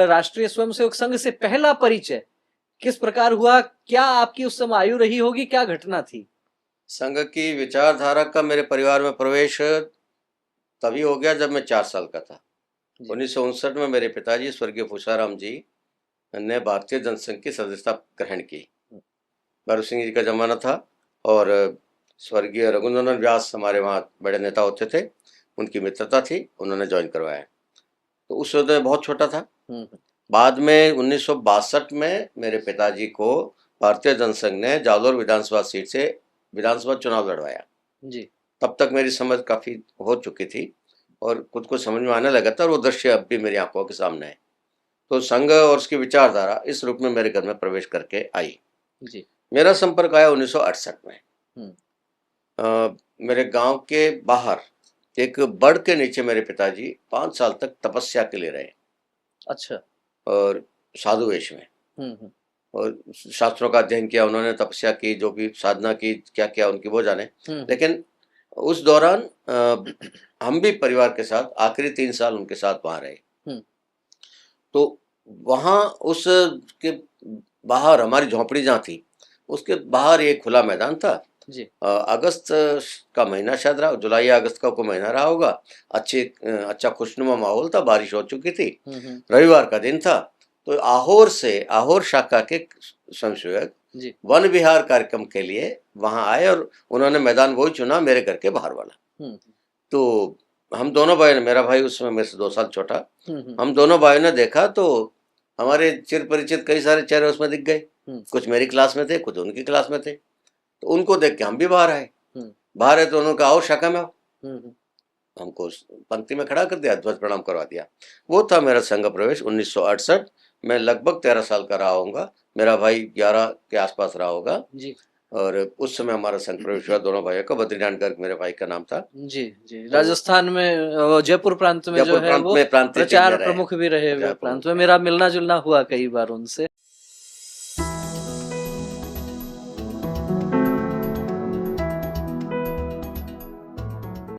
राष्ट्रीय स्वयंसेवक संघ से पहला परिचय किस प्रकार हुआ? क्या आपकी उस समय आयु रही होगी? क्या घटना थी? संघ की विचारधारा का मेरे परिवार में प्रवेश तभी हो गया जब मैं 4 साल का था। 1959 में मेरे पिताजी स्वर्गीय पूषाराम जी ने भारतीय जनसंघ की सदस्यता ग्रहण की। भगत सिंह जी का जमाना था और स्वर्गीय रघुनंदन व्यास हमारे वहाँ बड़े नेता होते थे, उनकी मित्रता थी, उन्होंने ज्वाइन करवाया। तो उस वक्त मैं बहुत छोटा था। बाद में 1962 में मेरे पिताजी को भारतीय जनसंघ ने जालौर विधानसभा सीट से विधानसभा चुनाव लड़वाया जी। तब तक मेरी समझ काफ़ी हो चुकी थी और खुद को समझ में आने लगा था और वो दृश्य अब भी मेरी आंखों के सामने है। तो संघ और उसकी विचारधारा इस रूप में मेरे घर में प्रवेश करके आई। जी। मेरा संपर्क आया 1968 में। मेरे गांव के बाहर एक बड़ के नीचे मेरे पिताजी 5 साल तक तपस्या के लिए रहे। अच्छा। और साधु वेश में और शास्त्रों का अध्ययन किया उन्होंने, तपस्या की, जो भी साधना की, क्या क्या उनकी वो जाने। लेकिन उस दौरान हम भी परिवार के साथ आखिरी 3 साल उनके साथ वहाँ रहे। तो वहाँ उस के बाहर हमारी झोंपड़ी जहाँ थी उसके बाहर एक खुला मैदान था जी। अगस्त का महीना शायद रहा, जुलाई या अगस्त का कोई महीना रहा होगा। अच्छा खुशनुमा माहौल था, बारिश हो चुकी थी, रविवार का दिन था। तो आहोर शाखा के स्वयंसेवक वन विहार कार्यक्रम के लिए वहां आए और उन्होंने मैदान वही चुना मेरे घर के बाहर वाला। तो हम दोनों भाई ने, मेरा भाई उस समय मेरे से 2 साल छोटा, हम दोनों भाइयों ने देखा तो हमारे चिर परिचित कई सारे चेहरे उसमें दिख गए। कुछ मेरी क्लास में थे, कुछ उनकी क्लास में थे। तो उनको देख के हम भी बाहर आए। बाहर है तो उन्होंने कहा आओ शाखा में आओ। हमको पंक्ति में खड़ा कर दिया, ध्वज प्रणाम करवा दिया। वो था मेरा संघ प्रवेश 1968। मैं लगभग 13 साल का रहा होऊंगा, मेरा भाई 11 के आसपास रहा होगा जी। और उस समय हमारा संघ प्रवेश हुआ दोनों भाइयों का। बद्रीनाथ गर्ग मेरे भाई का नाम था जी जी। तो राजस्थान में जयपुर प्रांत में जो है वो प्रचार प्रमुख भी रहे हुए प्रांत में, मेरा मिलना जुलना हुआ कई बार उनसे।